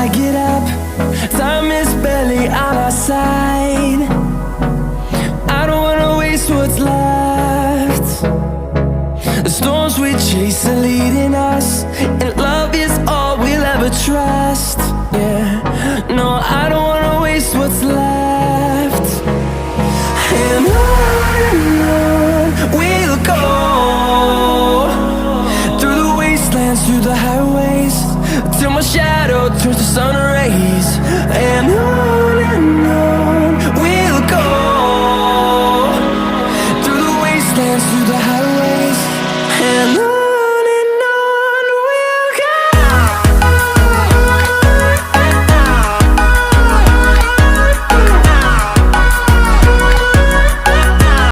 I get up, time is barely on our side. I don't wanna waste what's left. The storms we chase are leading us.